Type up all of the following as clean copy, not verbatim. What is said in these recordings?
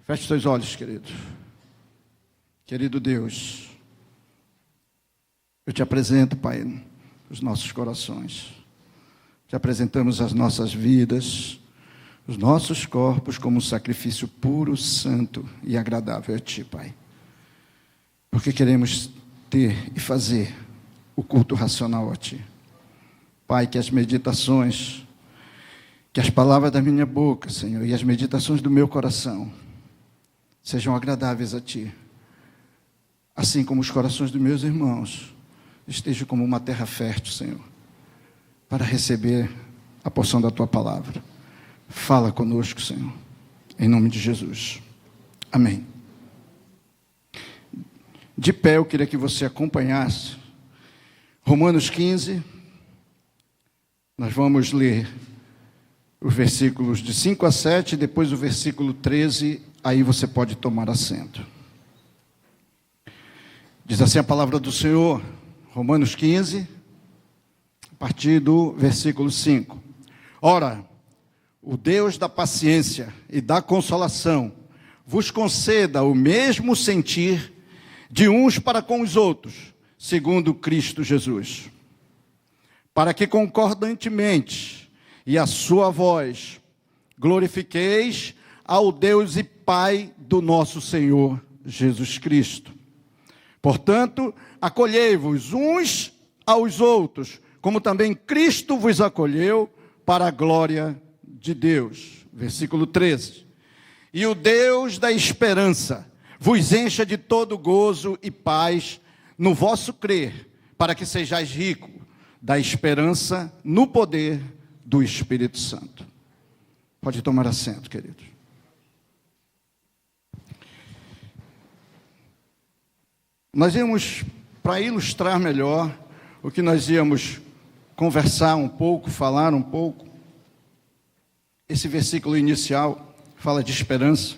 Feche seus olhos, querido. Querido Deus, eu te apresento, Pai, os nossos corações. Te apresentamos as nossas vidas, os nossos corpos como um sacrifício puro, santo e agradável a Ti, Pai. Porque queremos ter e fazer o culto racional a Ti. Pai, que as meditações, que as palavras da minha boca, Senhor, e as meditações do meu coração sejam agradáveis a Ti, assim como os corações dos meus irmãos estejam como uma terra fértil, Senhor, para receber a porção da Tua palavra. Fala conosco, Senhor, em nome de Jesus. Amém. De pé, eu queria que você acompanhasse Romanos 15. Nós vamos ler os versículos de 5 a 7, depois o versículo 13, aí você pode tomar assento. Diz assim a palavra do Senhor, Romanos 15, a partir do versículo 5. Ora, o Deus da paciência e da consolação vos conceda o mesmo sentir de uns para com os outros, segundo Cristo Jesus, para que concordantemente e a sua voz glorifiqueis ao Deus e Pai do nosso Senhor Jesus Cristo. Portanto, acolhei-vos uns aos outros, como também Cristo vos acolheu para a glória de Deus. Versículo 13. E o Deus da esperança vos encha de todo gozo e paz no vosso crer, para que sejais ricos da esperança no poder do Espírito Santo. Pode tomar assento, queridos. Nós íamos, para ilustrar melhor o que nós íamos conversar um pouco, falar um pouco, esse versículo inicial fala de esperança.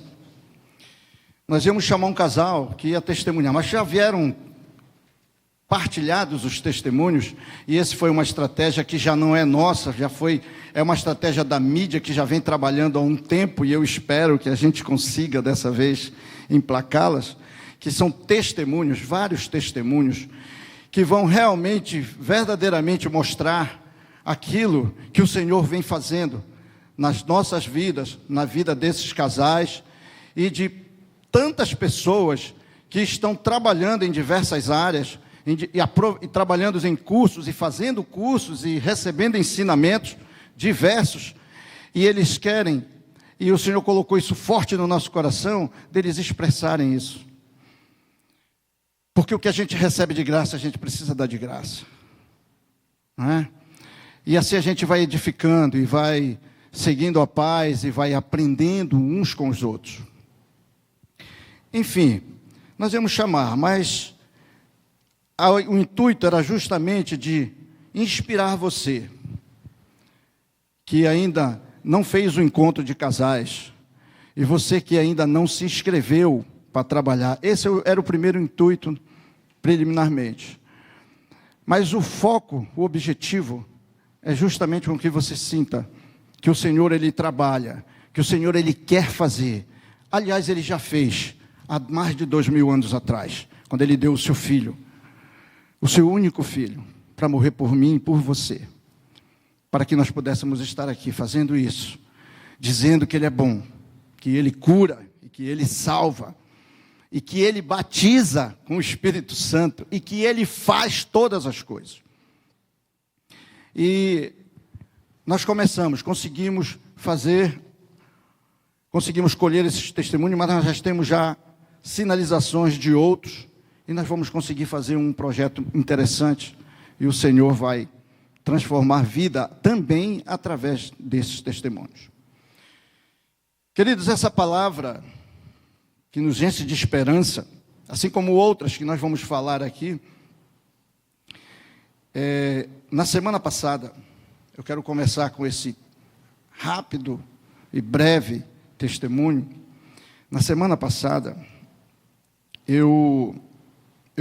Nós íamos chamar um casal que ia testemunhar, mas já vieram partilhados os testemunhos, e esse foi uma estratégia que já não é nossa, é uma estratégia da mídia que já vem trabalhando há um tempo, e eu espero que a gente consiga dessa vez emplacá-las, que são testemunhos, vários testemunhos, que vão realmente, verdadeiramente mostrar aquilo que o Senhor vem fazendo nas nossas vidas, na vida desses casais e de tantas pessoas que estão trabalhando em diversas áreas, e trabalhando em cursos, e fazendo cursos, e recebendo ensinamentos diversos, e eles querem, e o Senhor colocou isso forte no nosso coração, deles expressarem isso. Porque o que a gente recebe de graça, a gente precisa dar de graça. Não é? E assim a gente vai edificando, e vai seguindo a paz, e vai aprendendo uns com os outros. Enfim, nós íamos chamar, mas o intuito era justamente de inspirar você, que ainda não fez o encontro de casais, e você que ainda não se inscreveu para trabalhar. Esse era o primeiro intuito, preliminarmente. Mas o foco, o objetivo, é justamente com que você sinta que o Senhor, Ele trabalha, que o Senhor, Ele quer fazer. Aliás, Ele já fez, há mais de 2000 anos atrás, quando Ele deu o seu filho, o seu único filho, para morrer por mim e por você, para que nós pudéssemos estar aqui fazendo isso, dizendo que Ele é bom, que Ele cura, e que Ele salva, e que Ele batiza com o Espírito Santo, e que Ele faz todas as coisas. E nós conseguimos colher esses testemunhos, mas nós já temos sinalizações de outros, e nós vamos conseguir fazer um projeto interessante, e o Senhor vai transformar vida também através desses testemunhos. Queridos, essa palavra que nos enche de esperança, assim como outras que nós vamos falar aqui, na semana passada, eu quero começar com esse rápido e breve testemunho. Na semana passada, eu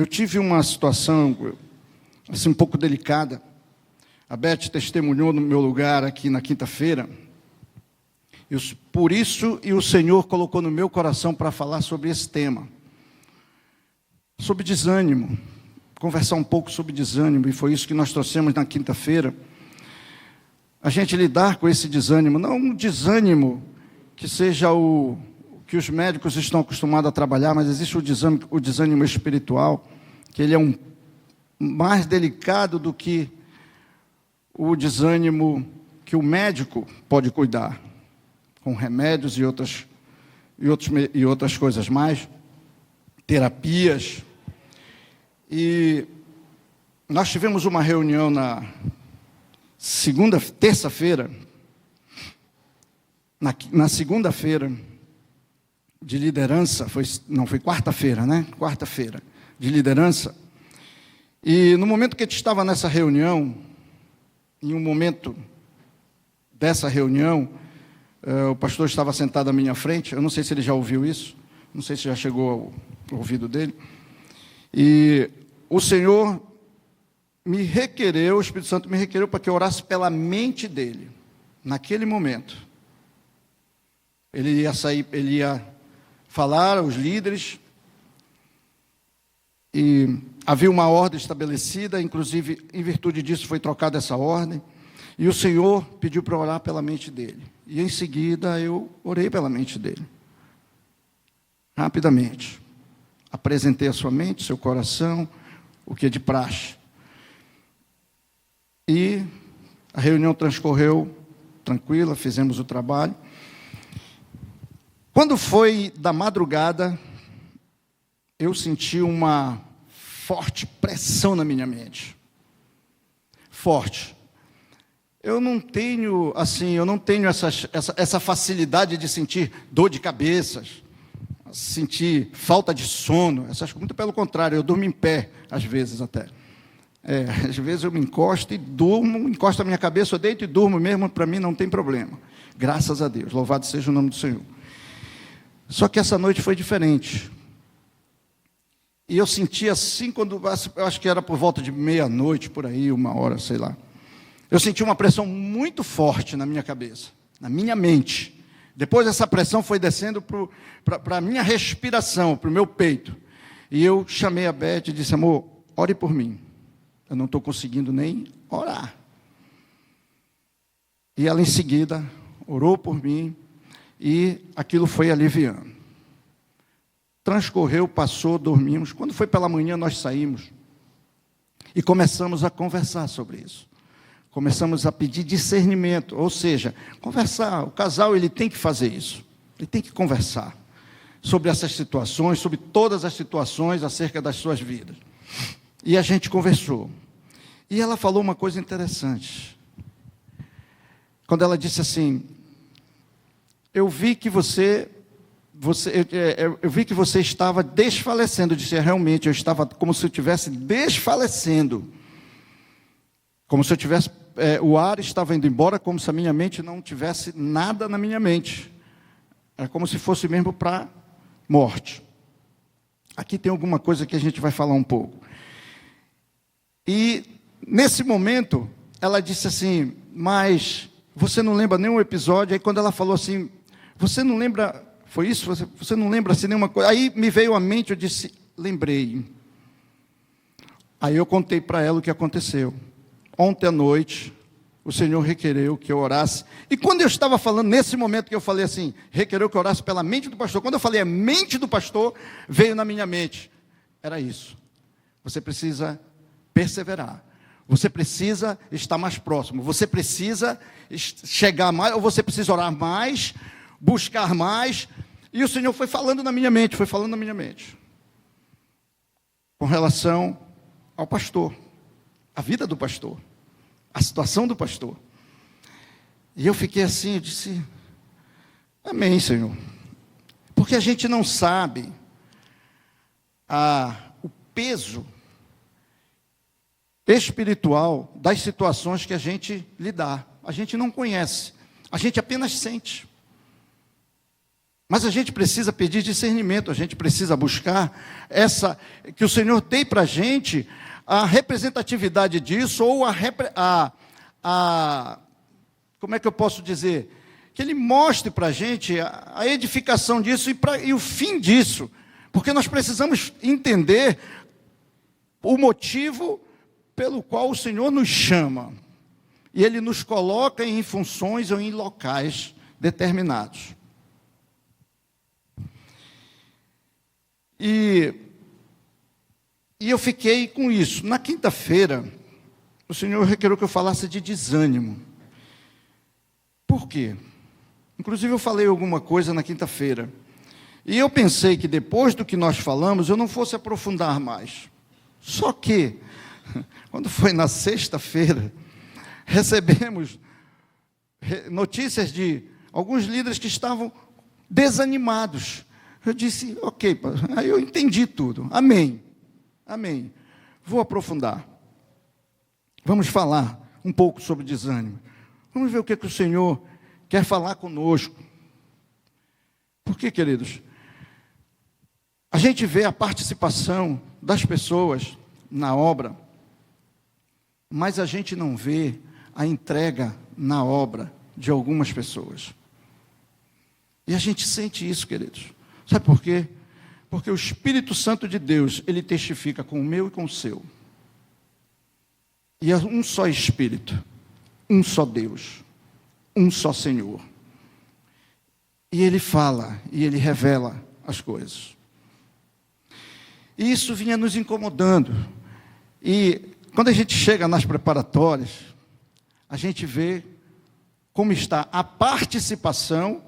tive uma situação assim, um pouco delicada. A Beth testemunhou no meu lugar aqui na quinta-feira. Por isso, o Senhor colocou no meu coração para falar sobre esse tema. Sobre desânimo. Conversar um pouco sobre desânimo, e foi isso que nós trouxemos na quinta-feira. A gente lidar com esse desânimo, não um desânimo que seja o que os médicos estão acostumados a trabalhar, mas existe o desânimo espiritual, que ele é mais delicado do que o desânimo que o médico pode cuidar, com remédios e outras coisas mais, terapias. E nós tivemos uma reunião na terça-feira, na segunda-feira de liderança, foi quarta-feira, né? Quarta-feira de liderança. E no momento que a gente estava nessa reunião, em um momento dessa reunião, o pastor estava sentado à minha frente, eu não sei se ele já ouviu isso, não sei se já chegou ao ouvido dele, e o Senhor o Espírito Santo me requereu para que eu orasse pela mente dele, naquele momento. Ele ia falar aos líderes, e havia uma ordem estabelecida, inclusive, em virtude disso, foi trocada essa ordem, e o Senhor pediu para orar pela mente dele, e em seguida eu orei pela mente dele, rapidamente, apresentei a sua mente, seu coração, o que é de praxe, e a reunião transcorreu tranquila, fizemos o trabalho. Quando foi da madrugada, eu senti uma forte pressão na minha mente. Forte. Eu não tenho essa facilidade de sentir dor de cabeça, sentir falta de sono, muito pelo contrário, eu durmo em pé, às vezes até. Às vezes eu me encosto e durmo, encosto a minha cabeça, eu deito e durmo mesmo, para mim não tem problema. Graças a Deus, louvado seja o nome do Senhor. Só que essa noite foi diferente. E eu senti assim, eu acho que era por volta de meia-noite, por aí, 1h, sei lá. Eu senti uma pressão muito forte na minha cabeça, na minha mente. Depois essa pressão foi descendo para a minha respiração, para o meu peito. E eu chamei a Beth e disse: amor, ore por mim. Eu não estou conseguindo nem orar. E ela em seguida orou por mim e aquilo foi aliviando. Transcorreu, passou, dormimos. Quando foi pela manhã, nós saímos e começamos a conversar sobre isso. Começamos a pedir discernimento, ou seja, conversar. O casal ele tem que fazer isso. Ele tem que conversar sobre essas situações, sobre todas as situações acerca das suas vidas. E a gente conversou. E ela falou uma coisa interessante. Quando ela disse assim: eu vi que você estava desfalecendo. Eu disse: realmente, eu estava como se eu estivesse desfalecendo. Como se eu tivesse, o ar estava indo embora, como se a minha mente não tivesse nada na minha mente. Era como se fosse mesmo para morte. Aqui tem alguma coisa que a gente vai falar um pouco. E, nesse momento, ela disse assim: mas você não lembra nenhum episódio? Aí, quando ela falou assim, você não lembra, foi isso? Você não lembra assim nenhuma coisa? Aí me veio à mente, eu disse: lembrei. Aí eu contei para ela o que aconteceu. Ontem à noite, o Senhor requereu que eu orasse. E quando eu estava falando, nesse momento que eu falei assim, requereu que eu orasse pela mente do pastor. Quando eu falei a mente do pastor, veio na minha mente. Era isso. Você precisa perseverar. Você precisa estar mais próximo. Você precisa chegar mais, ou você precisa orar mais, buscar mais. E o Senhor foi falando na minha mente, com relação ao pastor, a vida do pastor, a situação do pastor. E eu fiquei assim, eu disse: amém, Senhor. Porque a gente não sabe o peso espiritual das situações que a gente lidar. A gente não conhece, a gente apenas sente. Mas a gente precisa pedir discernimento, a gente precisa buscar que o Senhor dê para a gente a representatividade disso, ou como é que eu posso dizer? que Ele mostre para a gente a edificação disso e o fim disso, porque nós precisamos entender o motivo pelo qual o Senhor nos chama, e Ele nos coloca em funções ou em locais determinados. E eu fiquei com isso. Na quinta-feira, o Senhor requereu que eu falasse de desânimo. Por quê? Inclusive eu falei alguma coisa na quinta-feira. E eu pensei que depois do que nós falamos, eu não fosse aprofundar mais. Só que, quando foi na sexta-feira, recebemos notícias de alguns líderes que estavam desanimados. Eu disse, ok, aí eu entendi tudo. Amém. Amém. Vou aprofundar. Vamos falar um pouco sobre desânimo. Vamos ver o que o Senhor quer falar conosco. Por quê, queridos? A gente vê a participação das pessoas na obra, mas a gente não vê a entrega na obra de algumas pessoas. E a gente sente isso, queridos. Sabe por quê? Porque o Espírito Santo de Deus, ele testifica com o meu e com o seu. E é um só Espírito, um só Deus, um só Senhor. E Ele fala, e Ele revela as coisas. E isso vinha nos incomodando. E quando a gente chega nas preparatórias, a gente vê como está a participação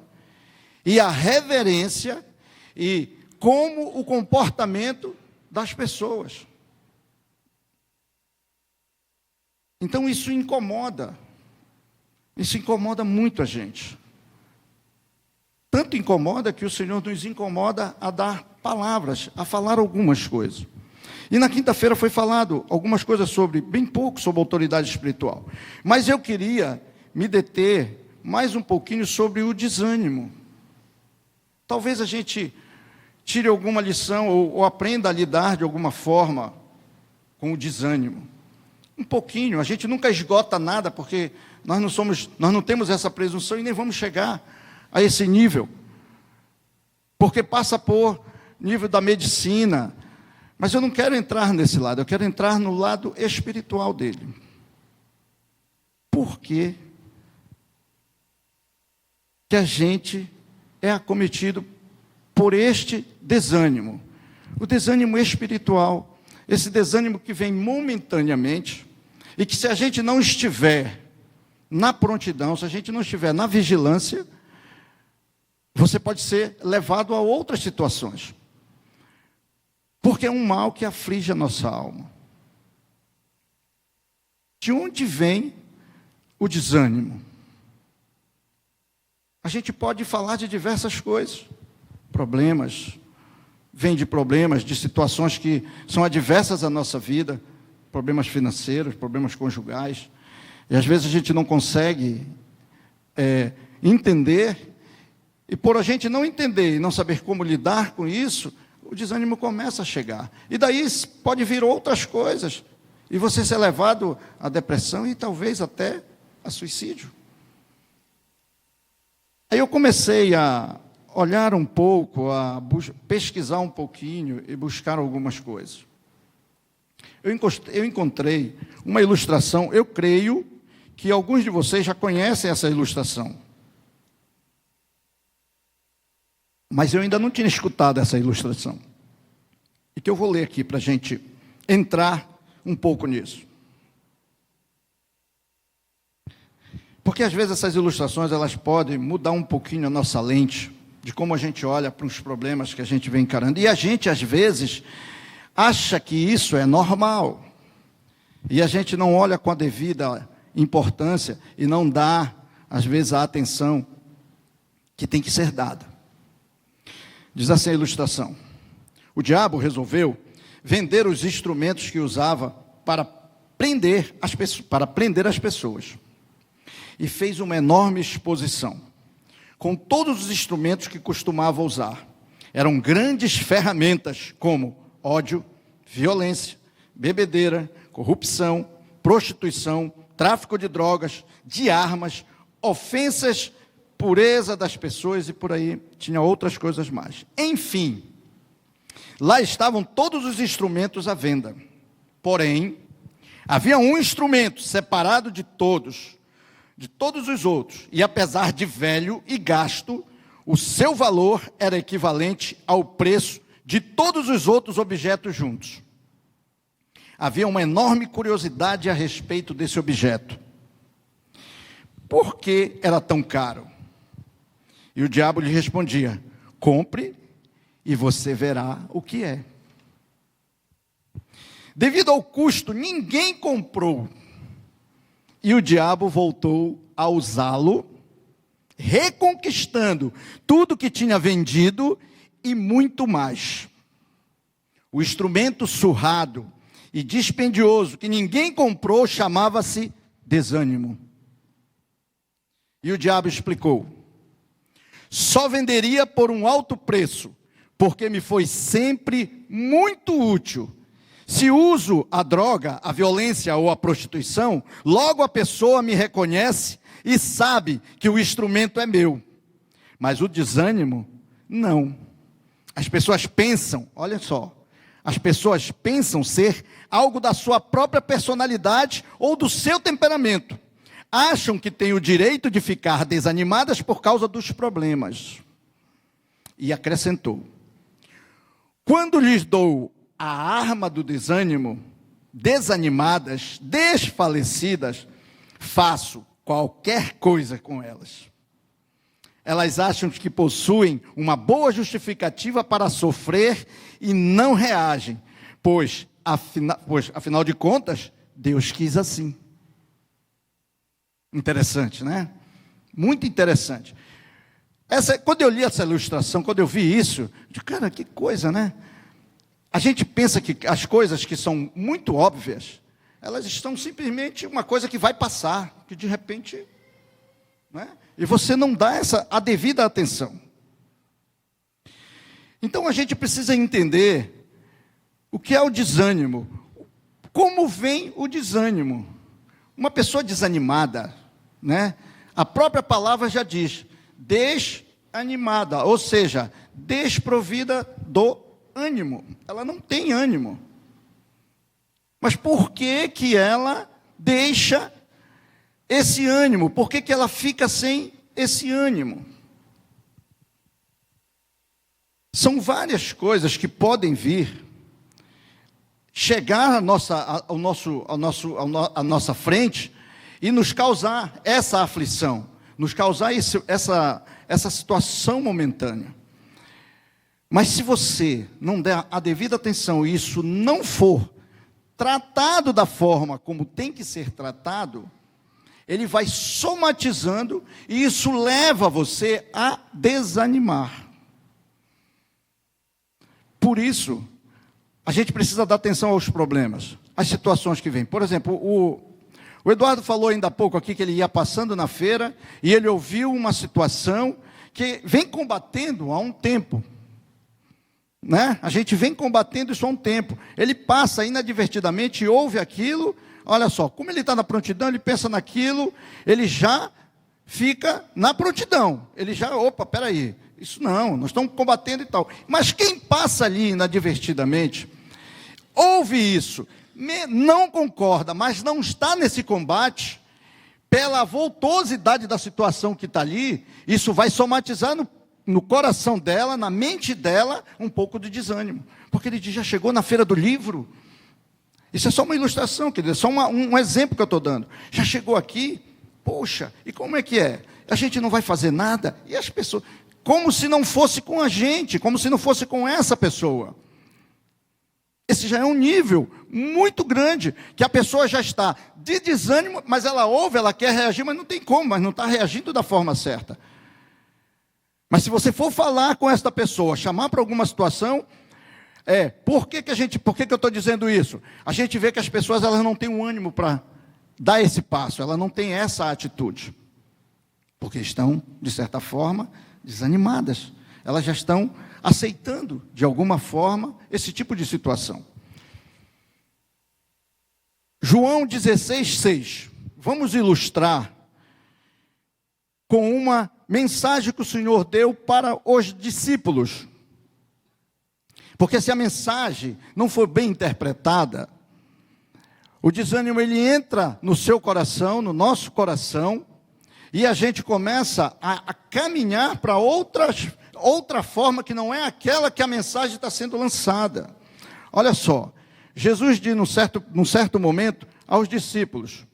e a reverência e como o comportamento das pessoas. Então isso incomoda muito a gente. Tanto incomoda que o Senhor nos incomoda a dar palavras, a falar algumas coisas. E na quinta-feira foi falado algumas coisas bem pouco sobre autoridade espiritual. Mas eu queria me deter mais um pouquinho sobre o desânimo. Talvez a gente tire alguma lição ou aprenda a lidar de alguma forma com o desânimo. Um pouquinho, a gente nunca esgota nada, porque nós não temos essa presunção e nem vamos chegar a esse nível. Porque passa por nível da medicina. Mas eu não quero entrar nesse lado, eu quero entrar no lado espiritual dele. Por que a gente é acometido por este desânimo? O desânimo espiritual, esse desânimo que vem momentaneamente, e que se a gente não estiver na prontidão, se a gente não estiver na vigilância, você pode ser levado a outras situações. Porque é um mal que aflige a nossa alma. De onde vem o desânimo? A gente pode falar de diversas coisas. Problemas. Vem de problemas, de situações que são adversas à nossa vida. Problemas financeiros, problemas conjugais. E às vezes a gente não consegue entender. E por a gente não entender e não saber como lidar com isso, o desânimo começa a chegar. E daí pode vir outras coisas. E você ser levado à depressão e talvez até a suicídio. Aí eu comecei a olhar um pouco, a pesquisar um pouquinho e buscar algumas coisas. Eu encontrei uma ilustração, eu creio que alguns de vocês já conhecem essa ilustração. Mas eu ainda não tinha escutado essa ilustração. E que eu vou ler aqui para a gente entrar um pouco nisso. Porque às vezes essas ilustrações elas podem mudar um pouquinho a nossa lente de como a gente olha para os problemas que a gente vem encarando. E a gente às vezes acha que isso é normal. E a gente não olha com a devida importância e não dá, às vezes, a atenção que tem que ser dada. Diz assim a ilustração: o diabo resolveu vender os instrumentos que usava para prender as pessoas. E fez uma enorme exposição, com todos os instrumentos que costumava usar. Eram grandes ferramentas como ódio, violência, bebedeira, corrupção, prostituição, tráfico de drogas, de armas, ofensas pureza das pessoas e por aí tinha outras coisas mais. Enfim, lá estavam todos os instrumentos à venda. Porém, havia um instrumento separado de todos os outros, e apesar de velho e gasto, o seu valor era equivalente ao preço de todos os outros objetos juntos. Havia uma enorme curiosidade a respeito desse objeto. Por que era tão caro? E o diabo lhe respondia: compre e você verá o que é. Devido ao custo, ninguém comprou. E o diabo voltou a usá-lo, reconquistando tudo que tinha vendido e muito mais. O instrumento surrado e dispendioso que ninguém comprou chamava-se desânimo. E o diabo explicou: só venderia por um alto preço, porque me foi sempre muito útil. Se uso a droga, a violência ou a prostituição, logo a pessoa me reconhece e sabe que o instrumento é meu. Mas o desânimo, não. As pessoas pensam, olha só, as pessoas pensam ser algo da sua própria personalidade ou do seu temperamento. Acham que têm o direito de ficar desanimadas por causa dos problemas. E acrescentou: quando lhes dou a arma do desânimo, desanimadas, desfalecidas, faço qualquer coisa com elas. Elas acham que possuem uma boa justificativa para sofrer e não reagem, pois afinal de contas, Deus quis assim. Interessante, né? Muito interessante. Quando eu li essa ilustração, quando eu vi isso, eu disse, cara, que coisa, né? A gente pensa que as coisas que são muito óbvias, elas estão simplesmente uma coisa que vai passar, que de repente, né? E você não dá a devida atenção. Então a gente precisa entender o que é o desânimo. Como vem o desânimo? Uma pessoa desanimada, né? A própria palavra já diz, desanimada, ou seja, desprovida do ânimo. Ela não tem ânimo. Mas por que que ela deixa esse ânimo? Por que que ela fica sem esse ânimo? São várias coisas que podem vir, chegar à nossa frente e nos causar essa aflição, nos causar essa situação momentânea. Mas se você não der a devida atenção e isso não for tratado da forma como tem que ser tratado, ele vai somatizando e isso leva você a desanimar. Por isso, a gente precisa dar atenção aos problemas, às situações que vêm. Por exemplo, o Eduardo falou ainda há pouco aqui que ele ia passando na feira e ele ouviu uma situação que vem combatendo há um tempo. Né? A gente vem combatendo isso há um tempo. Ele passa inadvertidamente e ouve aquilo. Olha só, como ele está na prontidão, ele pensa naquilo, ele já fica na prontidão. Ele já, peraí, isso não, nós estamos combatendo e tal. Mas quem passa ali inadvertidamente, ouve isso, não concorda, mas não está nesse combate, pela voltosidade da situação que está ali, isso vai somatizar no coração dela, na mente dela, um pouco de desânimo. Porque ele diz, já chegou na feira do livro? Isso é só uma ilustração, quer dizer, só um exemplo que eu estou dando. Já chegou aqui? Poxa, e como é que é? A gente não vai fazer nada? E as pessoas, como se não fosse com a gente, como se não fosse com essa pessoa. Esse já é um nível muito grande, que a pessoa já está de desânimo, mas ela ouve, ela quer reagir, mas não tem como, mas não está reagindo da forma certa. Mas se você for falar com esta pessoa, chamar para alguma situação, por que eu estou dizendo isso? A gente vê que as pessoas elas não têm um ânimo para dar esse passo, elas não têm essa atitude, porque estão, de certa forma, desanimadas. Elas já estão aceitando, de alguma forma, esse tipo de situação. João 16:6. Vamos ilustrar com uma mensagem que o Senhor deu para os discípulos. Porque se a mensagem não for bem interpretada, o desânimo ele entra no seu coração, no nosso coração, e a gente começa a caminhar para outra forma que não é aquela que a mensagem está sendo lançada. Olha só, Jesus diz num certo momento aos discípulos: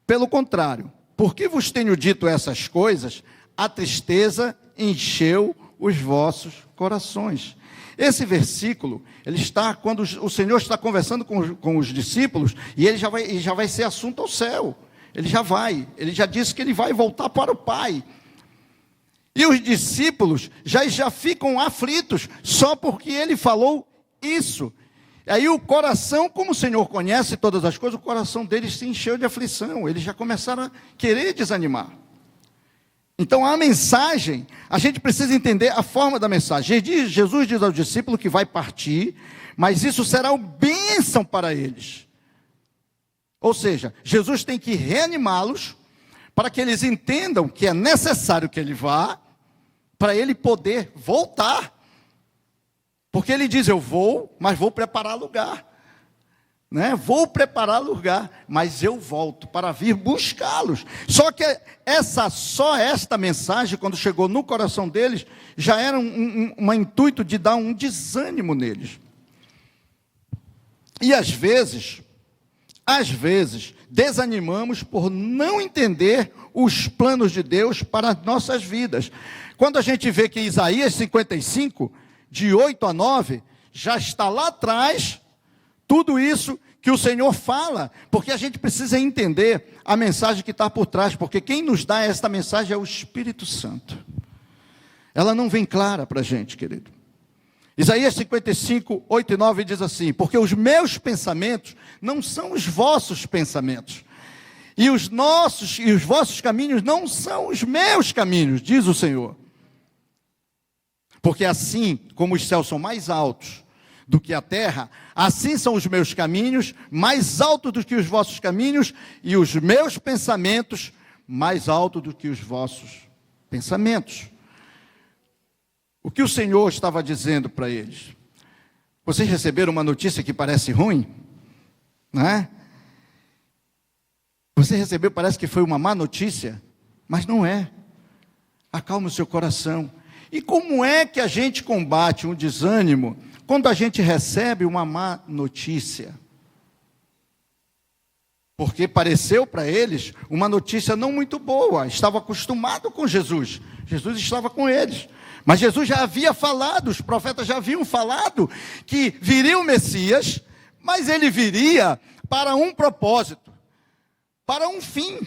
pelo contrário, porque vos tenho dito essas coisas, a tristeza encheu os vossos corações. Esse versículo, ele está quando o Senhor está conversando com os discípulos, e ele já vai ser assunto ao céu. Ele já disse que ele vai voltar para o Pai. E os discípulos já ficam aflitos, só porque ele falou isso. Aí o coração, como o Senhor conhece todas as coisas, o coração deles se encheu de aflição. Eles já começaram a querer desanimar. Então a mensagem, a gente precisa entender a forma da mensagem. Jesus diz aos discípulos que vai partir, mas isso será uma bênção para eles. Ou seja, Jesus tem que reanimá-los, para que eles entendam que é necessário que ele vá, para ele poder voltar. Porque ele diz: eu vou, mas vou preparar lugar. Vou preparar lugar, mas eu volto para vir buscá-los. Só que esta mensagem, quando chegou no coração deles, já era um intuito de dar um desânimo neles. E às vezes, desanimamos por não entender os planos de Deus para as nossas vidas. Quando a gente vê que Isaías 55, de 8 a 9, já está lá atrás, tudo isso que o Senhor fala, porque a gente precisa entender a mensagem que está por trás, porque quem nos dá esta mensagem é o Espírito Santo. Ela não vem clara para a gente, querido. Isaías 55, 8 e 9 diz assim: porque os meus pensamentos não são os vossos pensamentos, e os vossos caminhos não são os meus caminhos, diz o Senhor. Porque assim como os céus são mais altos do que a terra, assim são os meus caminhos mais altos do que os vossos caminhos, e os meus pensamentos mais altos do que os vossos pensamentos. O que o Senhor estava dizendo para eles? Vocês receberam uma notícia que parece ruim? Não é? Você recebeu, parece que foi uma má notícia, mas não é. Acalma o seu coração. E como é que a gente combate um desânimo quando a gente recebe uma má notícia? Porque pareceu para eles uma notícia não muito boa. Estava acostumado com Jesus. Jesus estava com eles. Mas Jesus já havia falado, os profetas já haviam falado que viria o Messias, mas ele viria para um propósito, para um fim.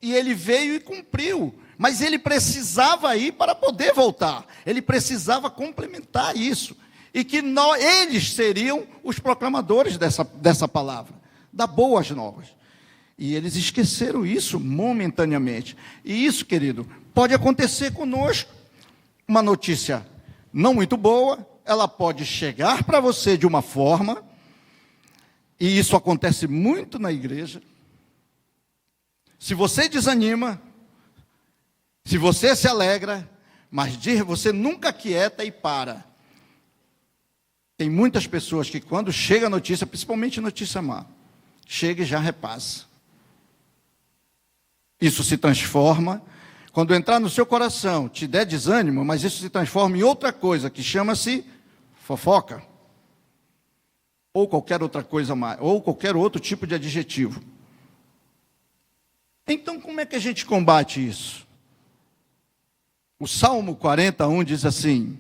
E ele veio e cumpriu. Mas ele precisava ir para poder voltar. Ele precisava complementar isso. E que eles seriam os proclamadores dessa palavra, da boas novas. E eles esqueceram isso momentaneamente. E isso, querido, pode acontecer conosco. Uma notícia não muito boa, ela pode chegar para você de uma forma, e isso acontece muito na igreja. Se você desanima, se você se alegra, mas você nunca quieta e para. Tem muitas pessoas que quando chega a notícia, principalmente notícia má, chega e já repassa. Isso se transforma, quando entrar no seu coração, te der desânimo, mas isso se transforma em outra coisa, que chama-se fofoca. Ou qualquer outra coisa mais, ou qualquer outro tipo de adjetivo. Então, como é que a gente combate isso? O Salmo 41 diz assim: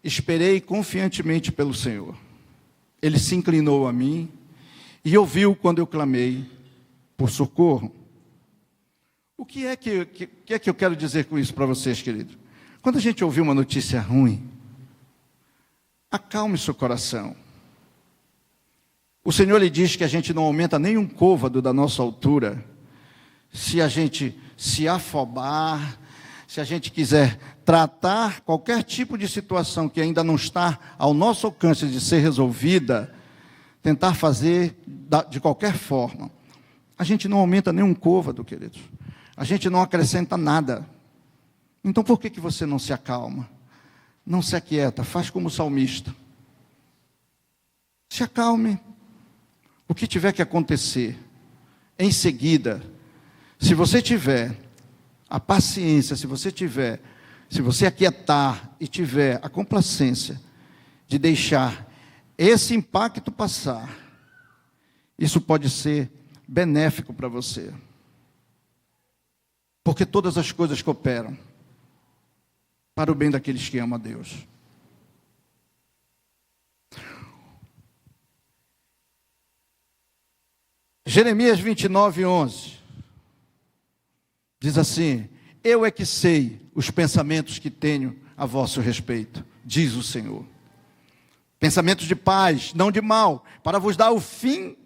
esperei confiantemente pelo Senhor. Ele se inclinou a mim e ouviu quando eu clamei por socorro. O que é que eu quero dizer com isso para vocês, querido? Quando a gente ouvir uma notícia ruim, acalme seu coração. O Senhor lhe diz que a gente não aumenta nem um côvado da nossa altura, se a gente se afobar, se a gente quiser tratar qualquer tipo de situação que ainda não está ao nosso alcance de ser resolvida, tentar fazer de qualquer forma. A gente não aumenta nem um côvado, queridos. a gente não acrescenta nada. Então por que você não se acalma? Não se aquieta, faz como o salmista. Se acalme. O que tiver que acontecer, em seguida, se você tiver a paciência, se você aquietar e tiver a complacência de deixar esse impacto passar, isso pode ser benéfico para você. Porque todas as coisas cooperam para o bem daqueles que amam a Deus. Jeremias 29:11 diz assim: eu é que sei os pensamentos que tenho a vosso respeito, diz o Senhor. Pensamentos de paz, não de mal, para vos dar o fim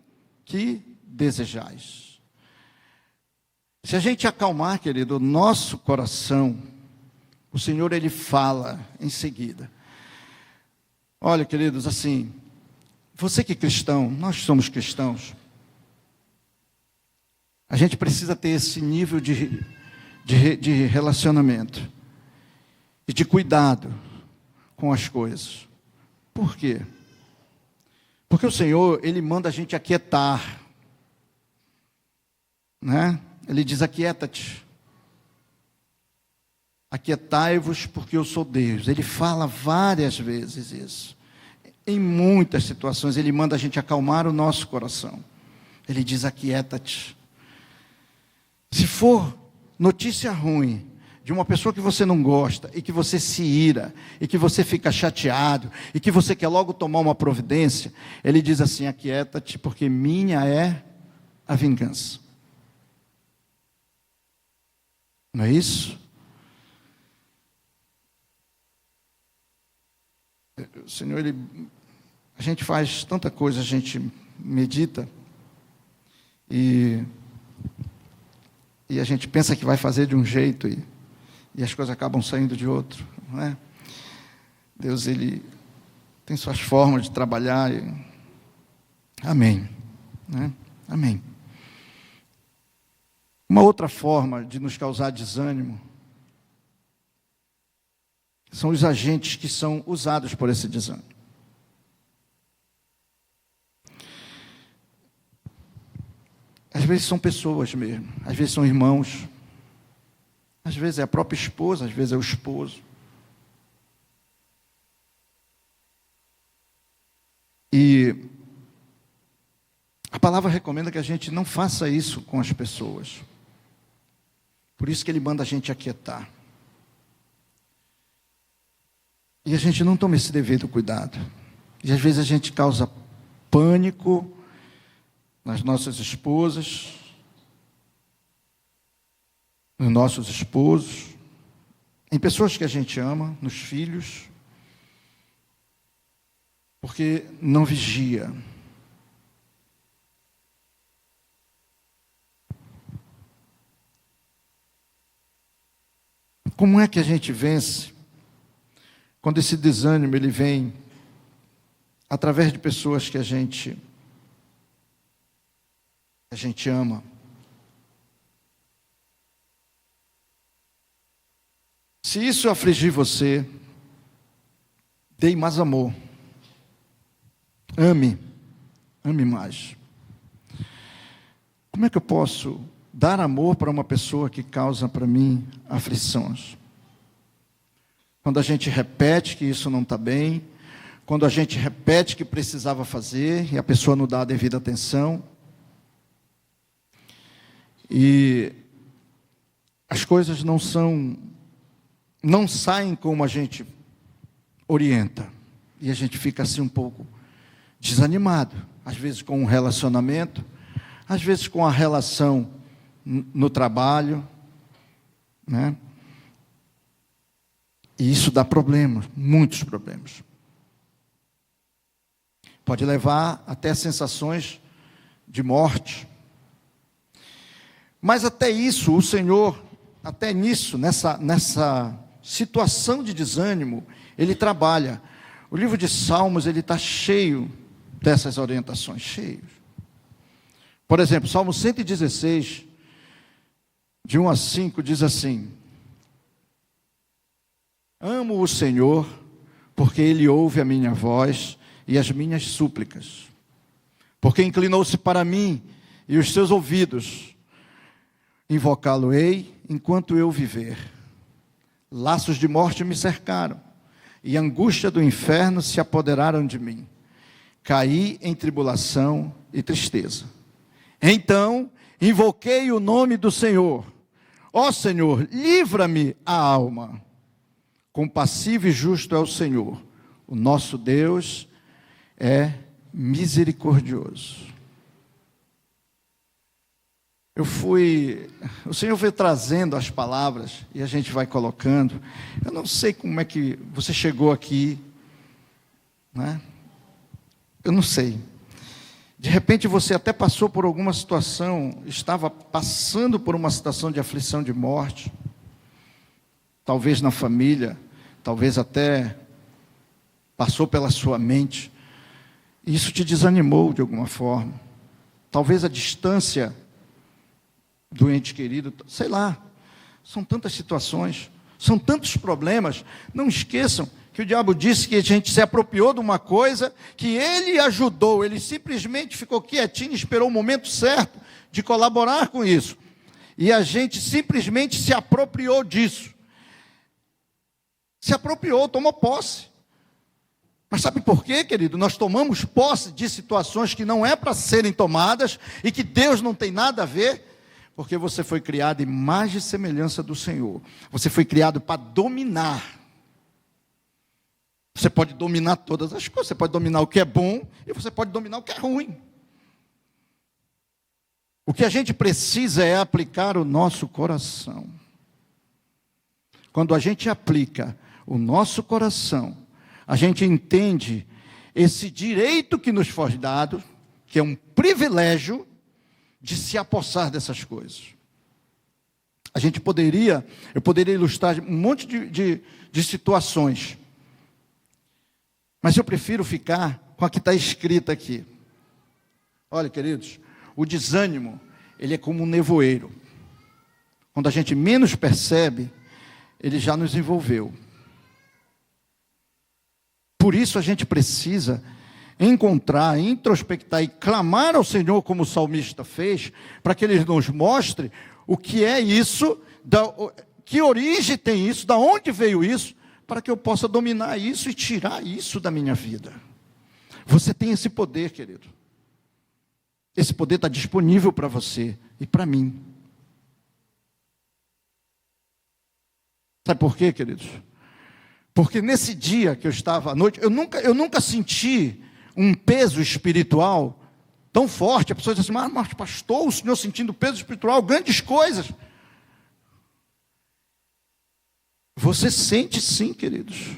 que desejais. Se a gente acalmar, querido, o nosso coração, o Senhor, Ele fala em seguida. Olha, queridos, assim, você que é cristão, nós somos cristãos, a gente precisa ter esse nível de relacionamento e de cuidado com as coisas. Por quê? Porque o Senhor, Ele manda a gente aquietar, né? Ele diz: aquieta-te, aquietai-vos porque eu sou Deus. Ele fala várias vezes isso. Em muitas situações Ele manda a gente acalmar o nosso coração. Ele diz: aquieta-te. Se for notícia ruim de uma pessoa que você não gosta, e que você se ira, e que você fica chateado, e que você quer logo tomar uma providência, Ele diz assim: aquieta-te, porque minha é a vingança. Não é isso? O Senhor, a gente faz tanta coisa, a gente medita, e a gente pensa que vai fazer de um jeito, e as coisas acabam saindo de outro, não é? Deus, Ele tem suas formas de trabalhar. Amém, né? Amém. Uma outra forma de nos causar desânimo são os agentes que são usados por esse desânimo. Às vezes são pessoas mesmo, às vezes são irmãos, às vezes é a própria esposa, às vezes é o esposo. E a palavra recomenda que a gente não faça isso com as pessoas. Por isso que Ele manda a gente aquietar. E a gente não toma esse devido cuidado. E às vezes a gente causa pânico nas nossas esposas, nos nossos esposos, em pessoas que a gente ama, nos filhos, porque não vigia. Como é que a gente vence quando esse desânimo ele vem através de pessoas que a gente ama? Se isso afligir você, dê mais amor. Ame mais. Como é que eu posso dar amor para uma pessoa que causa para mim aflições? Quando a gente repete que isso não está bem, quando a gente repete que precisava fazer e a pessoa não dá a devida atenção, e as coisas não saem como a gente orienta, e a gente fica assim um pouco desanimado, às vezes com um relacionamento, às vezes com a relação no trabalho, né? E isso dá problemas, muitos problemas. Pode levar até sensações de morte. Mas até isso, o Senhor, até nisso, nessa situação de desânimo, Ele trabalha. O livro de Salmos, ele está cheio dessas orientações, cheio. Por exemplo, Salmo 116, de 1 a 5, diz assim: amo o Senhor, porque Ele ouve a minha voz e as minhas súplicas. Porque inclinou-se para mim e os seus ouvidos. Invocá-lo-ei enquanto eu viver. Laços de morte me cercaram, e a angústia do inferno se apoderaram de mim. Caí em tribulação e tristeza. Então invoquei o nome do Senhor. Ó Senhor, livra-me a alma. Compassivo e justo é o Senhor. O nosso Deus é misericordioso. O Senhor veio trazendo as palavras e a gente vai colocando. Eu não sei como é que você chegou aqui, né? Eu não sei. De repente você até passou por alguma situação, estava passando por uma situação de aflição de morte, talvez na família, talvez até passou pela sua mente, e isso te desanimou de alguma forma. Talvez a distância do ente querido, sei lá, são tantas situações, são tantos problemas. Não esqueçam que o diabo disse que a gente se apropriou de uma coisa que ele ajudou, ele simplesmente ficou quietinho, esperou o momento certo de colaborar com isso, e a gente simplesmente se apropriou disso, se apropriou, tomou posse. Mas sabe por quê, querido? Nós tomamos posse de situações que não é para serem tomadas, e que Deus não tem nada a ver, porque você foi criado em imagem e semelhança do Senhor, você foi criado para dominar. Você pode dominar todas as coisas, você pode dominar o que é bom, e você pode dominar o que é ruim. O que a gente precisa é aplicar o nosso coração. Quando a gente aplica o nosso coração, a gente entende esse direito que nos foi dado, que é um privilégio de se apossar dessas coisas. Eu poderia ilustrar um monte de situações, mas eu prefiro ficar com a que está escrita aqui. Olha, queridos, o desânimo, ele é como um nevoeiro. Quando a gente menos percebe, ele já nos envolveu. Por isso a gente precisa encontrar, introspectar e clamar ao Senhor, como o salmista fez, para que Ele nos mostre o que é isso, que origem tem isso, da onde veio isso, para que eu possa dominar isso e tirar isso da minha vida. Você tem esse poder, querido. Esse poder está disponível para você e para mim. Sabe por quê, queridos? Porque nesse dia que eu estava à noite, eu nunca senti um peso espiritual tão forte. A pessoa diz assim: mas pastor, o senhor sentindo peso espiritual, grandes coisas. Você sente sim, queridos.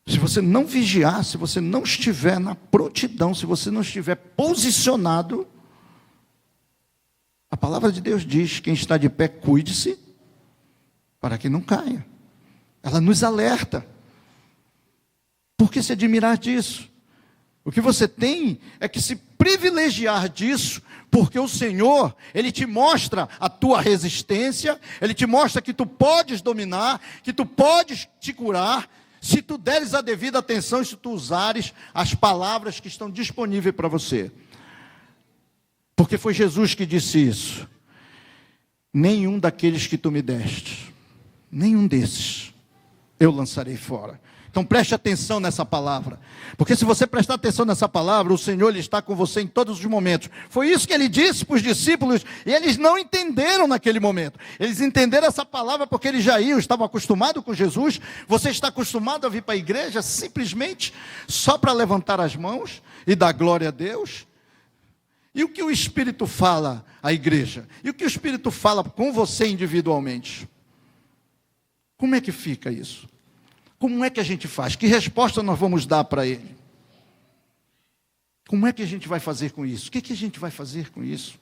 Se você não vigiar, se você não estiver na prontidão, se você não estiver posicionado, a palavra de Deus diz: quem está de pé, cuide-se, para que não caia. Ela nos alerta. Por que se admirar disso? O que você tem é que se privilegiar disso, porque o Senhor, Ele te mostra a tua resistência, Ele te mostra que tu podes dominar, que tu podes te curar, se tu deres a devida atenção e se tu usares as palavras que estão disponíveis para você. Porque foi Jesus que disse isso: nenhum daqueles que tu me deste, nenhum desses eu lançarei fora. Então preste atenção nessa palavra, porque se você prestar atenção nessa palavra, o Senhor, Ele está com você em todos os momentos. Foi isso que Ele disse para os discípulos, e eles não entenderam naquele momento. Eles entenderam essa palavra porque eles já estavam acostumados com Jesus. Você está acostumado a vir para a igreja simplesmente só para levantar as mãos e dar glória a Deus? E o que o Espírito fala à igreja? E o que o Espírito fala com você individualmente? Como é que fica isso? Como é que a gente faz? Que resposta nós vamos dar para Ele? Como é que a gente vai fazer com isso? O que a gente vai fazer com isso?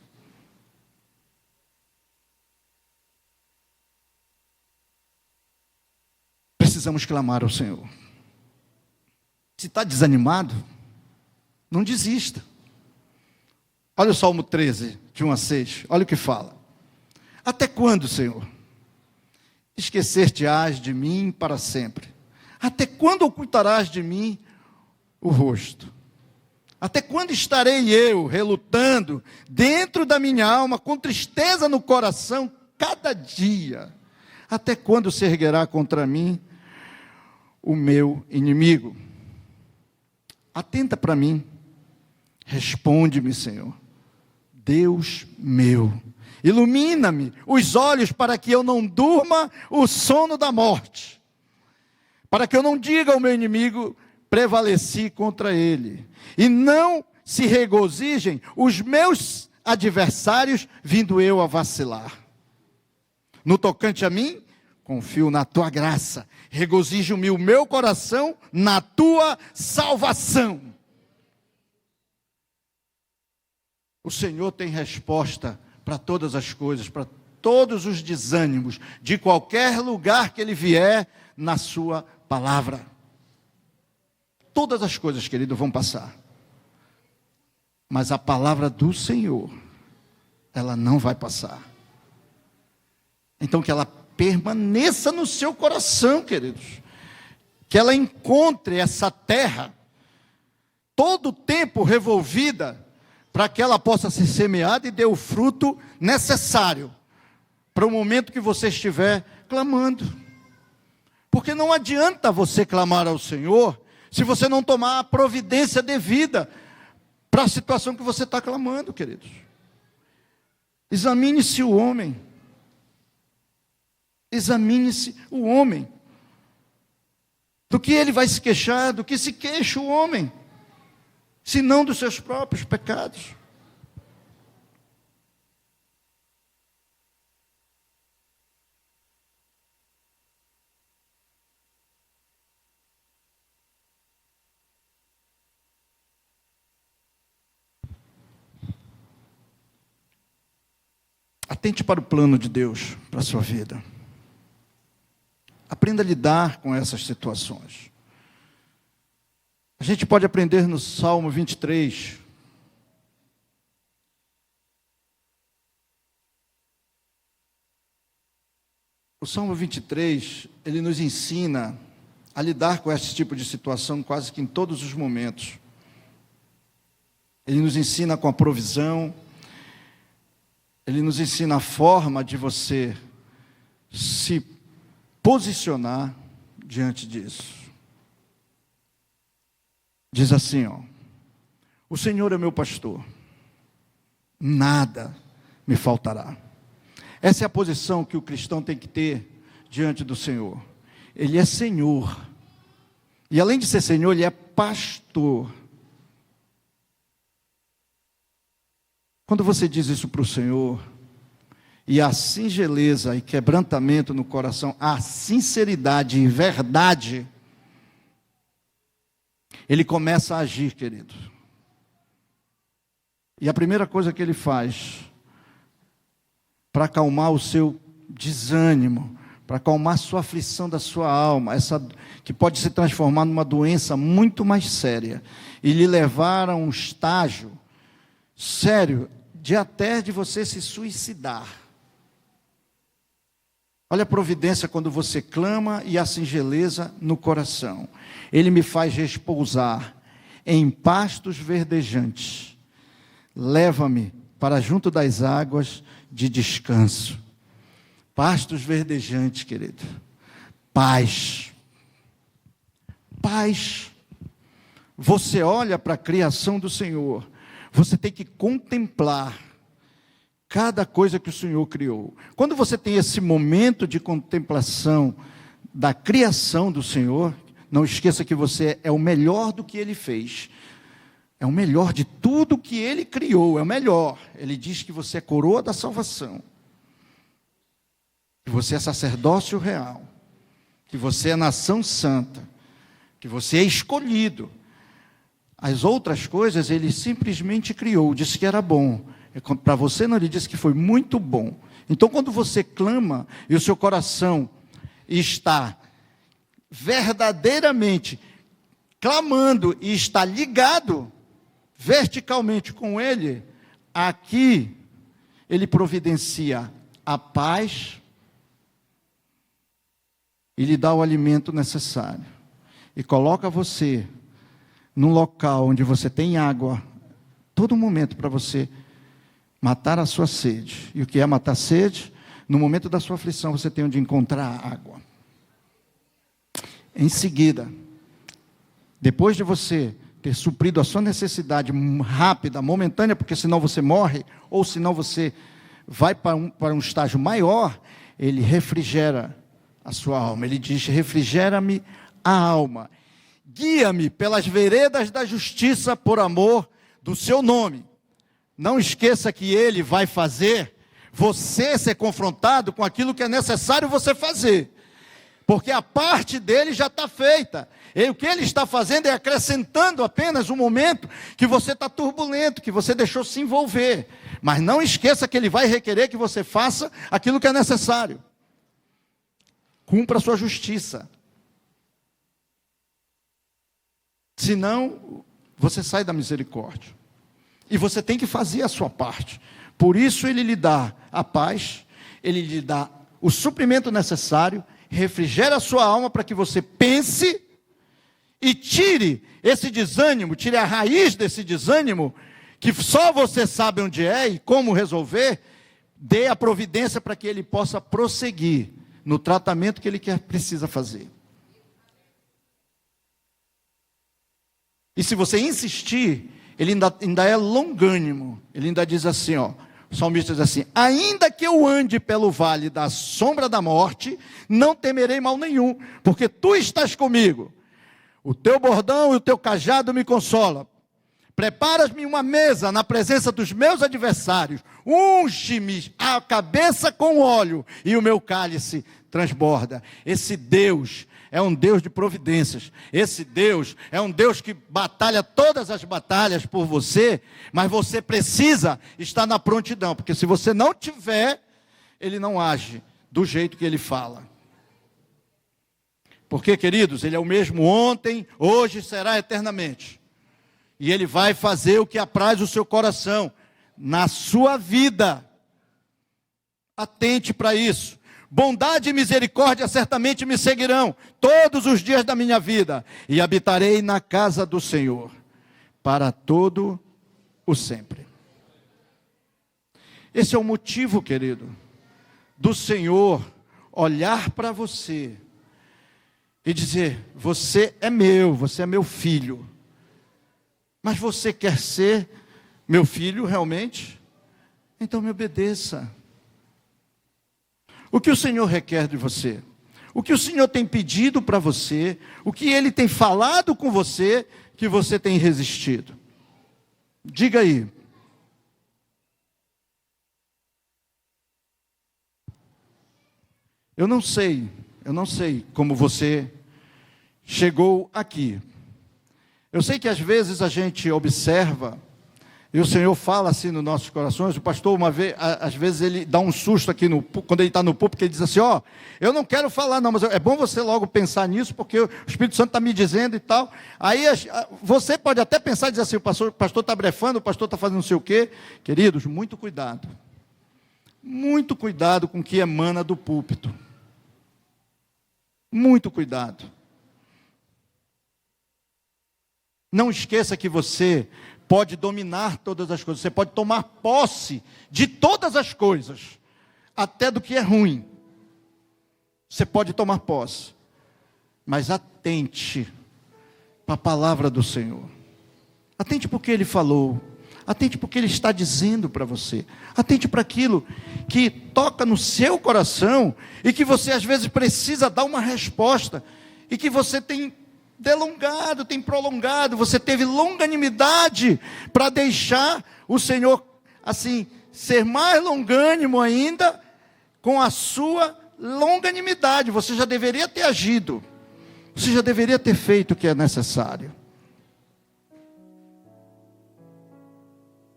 Precisamos clamar ao Senhor. Se está desanimado, não desista. Olha o Salmo 13, de 1 a 6. Olha o que fala: Até quando, Senhor? Esquecer-te-ás de mim para sempre. Até quando ocultarás de mim o rosto? Até quando estarei eu relutando dentro da minha alma, com tristeza no coração, cada dia? Até quando se erguerá contra mim o meu inimigo? Atenta para mim, responde-me, Senhor, Deus meu. Ilumina-me os olhos para que eu não durma o sono da morte, para que eu não diga ao meu inimigo, prevaleci contra ele, e não se regozijem os meus adversários, vindo eu a vacilar. No tocante a mim, confio na tua graça, regozijo-me o meu coração na tua salvação. O Senhor tem resposta para todas as coisas, para todos os desânimos, de qualquer lugar que ele vier, na sua palavra. Todas as coisas, querido, vão passar. Mas a palavra do Senhor, ela não vai passar. Então que ela permaneça no seu coração, queridos. Que ela encontre essa terra, todo o tempo revolvida, para que ela possa ser semeada e dê o fruto necessário para o momento que você estiver clamando. Porque não adianta você clamar ao Senhor se você não tomar a providência devida para a situação que você está clamando, queridos. Examine-se o homem. Examine-se o homem. Do que ele vai se queixar, do que se queixa o homem, senão dos seus próprios pecados. Atente para o plano de Deus para a sua vida. Aprenda a lidar com essas situações. A gente pode aprender no Salmo 23. O Salmo 23, ele nos ensina a lidar com esse tipo de situação quase que em todos os momentos. Ele nos ensina com a provisão, ele nos ensina a forma de você se posicionar diante disso. Diz assim, o Senhor é meu pastor, nada me faltará. Essa é a posição que o cristão tem que ter diante do Senhor. Ele é Senhor, e além de ser Senhor, ele é pastor. Quando você diz isso para o Senhor, e a singeleza e quebrantamento no coração, a sinceridade e verdade, ele começa a agir, querido. E a primeira coisa que ele faz, para acalmar o seu desânimo, para acalmar a sua aflição da sua alma, essa que pode se transformar numa doença muito mais séria, e lhe levar a um estágio sério, de você se suicidar. Olha a providência quando você clama e a singeleza no coração. Ele me faz repousar em pastos verdejantes. Leva-me para junto das águas de descanso. Pastos verdejantes, querido. Paz. Paz. Você olha para a criação do Senhor. Você tem que contemplar cada coisa que o Senhor criou. Quando você tem esse momento de contemplação da criação do Senhor, não esqueça que você é o melhor do que Ele fez. É o melhor de tudo que Ele criou, é o melhor. Ele diz que você é coroa da salvação. Que você é sacerdócio real. Que você é nação santa. Que você é escolhido. As outras coisas Ele simplesmente criou, disse que era bom. Para você não, Ele disse que foi muito bom. Então quando você clama e o seu coração está verdadeiramente clamando e está ligado verticalmente com Ele, aqui Ele providencia a paz e lhe dá o alimento necessário. E coloca você num local onde você tem água, todo momento para você matar a sua sede. E o que é matar sede? No momento da sua aflição, você tem onde encontrar água. Em seguida, depois de você ter suprido a sua necessidade rápida, momentânea, porque senão você morre, ou senão você vai para um estágio maior, ele refrigera a sua alma. Ele diz: refrigera-me a alma, guia-me pelas veredas da justiça por amor do seu nome. Não esqueça que ele vai fazer você ser confrontado com aquilo que é necessário você fazer, porque a parte dele já está feita. E o que ele está fazendo é acrescentando apenas um momento que você está turbulento, que você deixou se envolver. Mas não esqueça que ele vai requerer que você faça aquilo que é necessário. Cumpra a sua justiça. Senão, você sai da misericórdia. E você tem que fazer a sua parte. Por isso ele lhe dá a paz, ele lhe dá o suprimento necessário, refrigera a sua alma para que você pense e tire esse desânimo, tire a raiz desse desânimo, que só você sabe onde é e como resolver. Dê a providência para que ele possa prosseguir no tratamento que ele precisa fazer. E se você insistir, ele ainda é longânimo. Ele ainda diz assim, ó, o salmista diz assim: ainda que eu ande pelo vale da sombra da morte, não temerei mal nenhum, porque tu estás comigo. O teu bordão e o teu cajado me consolam. Preparas-me uma mesa na presença dos meus adversários. Unge-me a cabeça com óleo e o meu cálice transborda. Esse Deus é um Deus de providências. Esse Deus é um Deus que batalha todas as batalhas por você, mas você precisa estar na prontidão, porque se você não tiver, ele não age do jeito que ele fala. Porque, queridos, ele é o mesmo ontem, hoje e será eternamente. E ele vai fazer o que apraz o seu coração na sua vida. Atente para isso. Bondade e misericórdia certamente me seguirão todos os dias da minha vida, e habitarei na casa do Senhor para todo o sempre. Esse é o motivo, querido, do Senhor olhar para você e dizer: você é meu filho. Mas você quer ser meu filho realmente? Então me obedeça. O que o Senhor requer de você? O que o Senhor tem pedido para você? O que Ele tem falado com você que você tem resistido? Diga aí. Eu não sei como você chegou aqui. Eu sei que às vezes a gente observa, e o Senhor fala assim nos nossos corações. O pastor, uma vez, às vezes ele dá um susto aqui, quando ele está no púlpito, ele diz assim: ó, eu não quero falar não, mas é bom você logo pensar nisso, porque o Espírito Santo está me dizendo e tal. Aí você pode até pensar e dizer assim: o pastor está blefando, o pastor está fazendo não sei o quê. Queridos, muito cuidado. Muito cuidado com o que emana do púlpito. Muito cuidado. Não esqueça que você pode dominar todas as coisas, você pode tomar posse de todas as coisas, até do que é ruim. Você pode tomar posse, mas atente para a palavra do Senhor. Atente para o que Ele falou, atente para o que Ele está dizendo para você, atente para aquilo que toca no seu coração e que você às vezes precisa dar uma resposta, e que você tem delongado, tem prolongado, você teve longanimidade para deixar o Senhor, assim, ser mais longânimo ainda com a sua longanimidade. Você já deveria ter agido, você já deveria ter feito o que é necessário.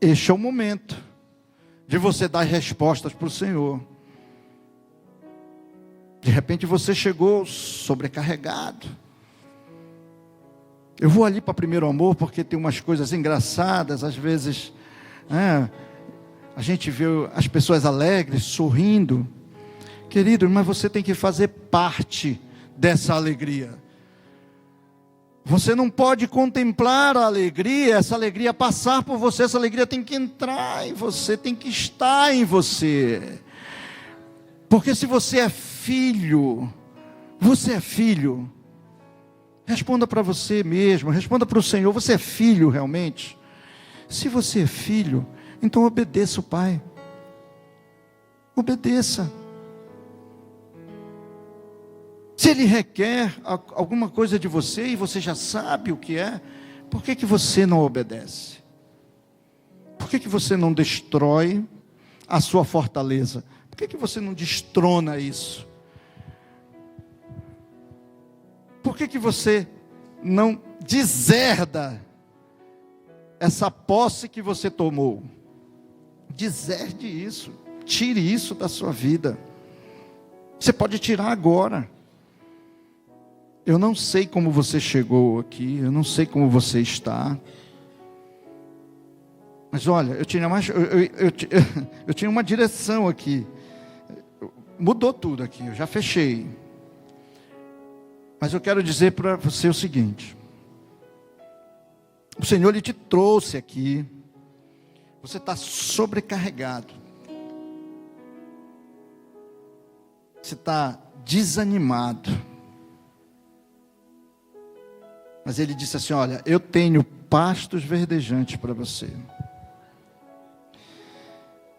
Este é o momento de você dar respostas para o Senhor. De repente você chegou sobrecarregado. Eu vou ali para Primeiro Amor porque tem umas coisas engraçadas, às vezes, a gente vê as pessoas alegres, sorrindo. Querido, mas você tem que fazer parte dessa alegria. Você não pode contemplar a alegria, essa alegria passar por você, essa alegria tem que entrar em você, tem que estar em você. Porque se você é filho, responda para você mesmo, responda para o Senhor, você é filho realmente? Se você é filho, então obedeça o Pai. Obedeça. Se Ele requer alguma coisa de você e você já sabe o que é, por que que você não obedece? Por que que você não destrói a sua fortaleza? Por que que você não destrona isso? Por que que você não deserda essa posse que você tomou? Deserde isso, tire isso da sua vida. Você pode tirar agora. Eu não sei como você chegou aqui, eu não sei como você está. Mas olha, eu tinha uma direção aqui. Mudou tudo aqui, eu já fechei. Mas eu quero dizer para você o seguinte: o Senhor, Ele te trouxe aqui. Você está sobrecarregado. Você está desanimado. Mas Ele disse assim: olha, eu tenho pastos verdejantes para você.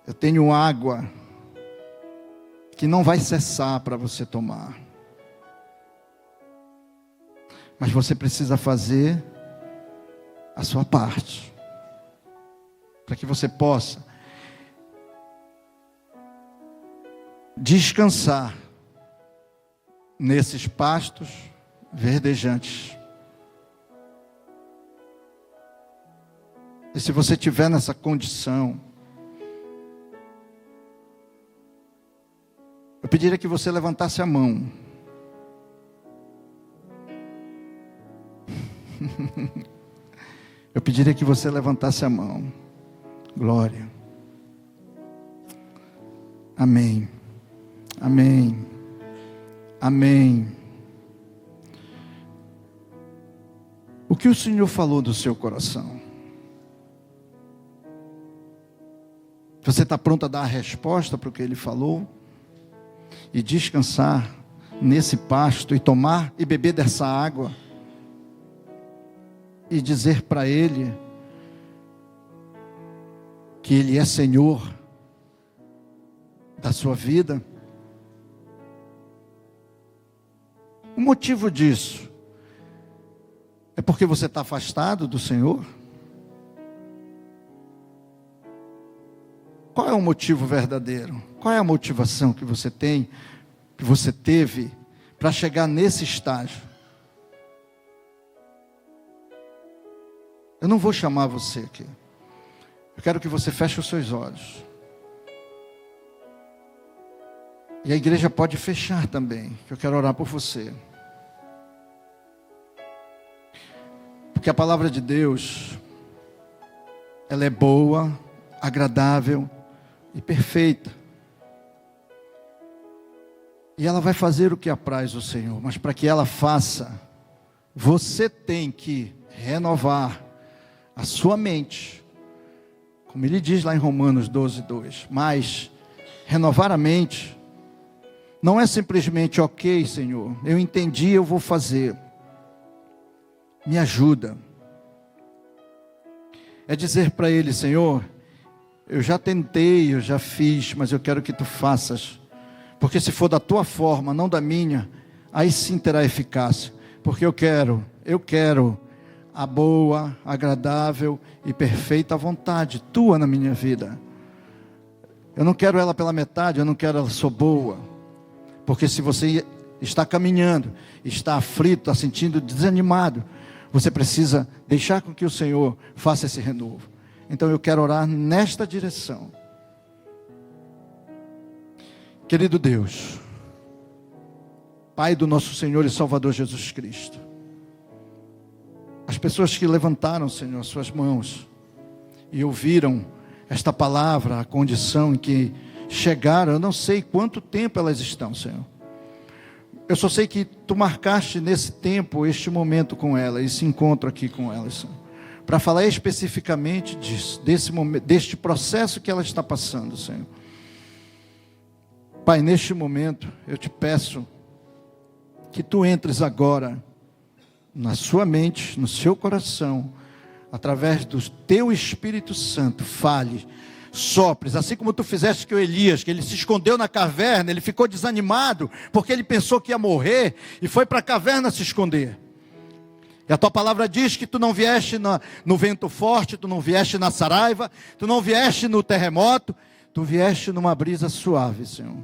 Eu tenho água que não vai cessar para você tomar. Mas você precisa fazer a sua parte, para que você possa descansar nesses pastos verdejantes. E se você estiver nessa condição, eu pediria que você levantasse a mão. Eu pediria que você levantasse a mão. Glória. Amém. Amém. Amém. O que o Senhor falou do seu coração? Você está pronto a dar a resposta para o que Ele falou? E descansar nesse pasto e tomar e beber dessa água? E dizer para Ele que Ele é Senhor da sua vida? O motivo disso é porque você está afastado do Senhor? Qual é o motivo verdadeiro? Qual é a motivação que você tem, que você teve para chegar nesse estágio? Eu não vou chamar você aqui. Eu quero que você feche os seus olhos. E a igreja pode fechar também, que eu quero orar por você. Porque a palavra de Deus, ela é boa, agradável e perfeita. E ela vai fazer o que apraz o Senhor. Mas para que ela faça, você tem que renovar a sua mente. Como ele diz lá em Romanos 12:2. Mas renovar a mente não é simplesmente: ok, Senhor, eu entendi, eu vou fazer. Me ajuda. É dizer para Ele: Senhor, eu já tentei, eu já fiz, mas eu quero que Tu faças. Porque se for da Tua forma, não da minha, aí sim terá eficácia. Porque eu quero a boa, agradável e perfeita vontade Tua na minha vida. Eu não quero ela pela metade, eu não quero ela só boa. Porque se você está caminhando, está aflito, está sentindo desanimado, você precisa deixar com que o Senhor faça esse renovo. Então eu quero orar nesta direção. Querido Deus, Pai do nosso Senhor e Salvador Jesus Cristo, as pessoas que levantaram, Senhor, suas mãos e ouviram esta palavra, a condição em que chegaram. Eu não sei quanto tempo elas estão, Senhor. Eu só sei que Tu marcaste nesse tempo, este momento com elas, esse encontro aqui com elas, Senhor, para falar especificamente disso, desse momento, deste processo que ela está passando, Senhor. Pai, neste momento, eu te peço que Tu entres agora na sua mente, no seu coração, através do Teu Espírito Santo, fale, sopres, assim como Tu fizeste com Elias, que ele se escondeu na caverna, ele ficou desanimado, porque ele pensou que ia morrer, e foi para a caverna se esconder. E a Tua palavra diz que Tu não vieste no vento forte, Tu não vieste na saraiva, Tu não vieste no terremoto, Tu vieste numa brisa suave, Senhor.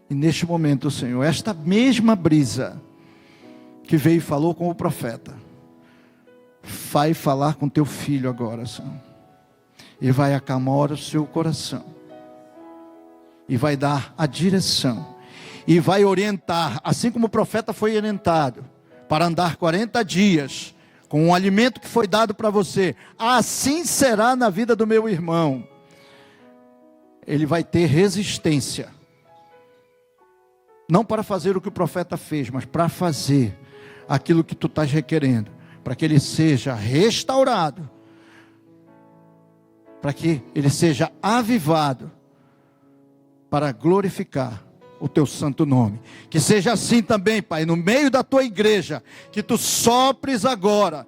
E neste momento, Senhor, esta mesma brisa que veio e falou com o profeta, vai falar com Teu filho agora, Senhor. E vai acalmar o seu coração. E vai dar a direção. E vai orientar, assim como o profeta foi orientado, para andar 40 dias, com o alimento que foi dado para você. Assim será na vida do meu irmão. Ele vai ter resistência. Não para fazer o que o profeta fez, mas para fazer aquilo que Tu estás requerendo. Para que ele seja restaurado. Para que ele seja avivado. Para glorificar o Teu santo nome. Que seja assim também, Pai, no meio da Tua igreja. Que Tu sopres agora,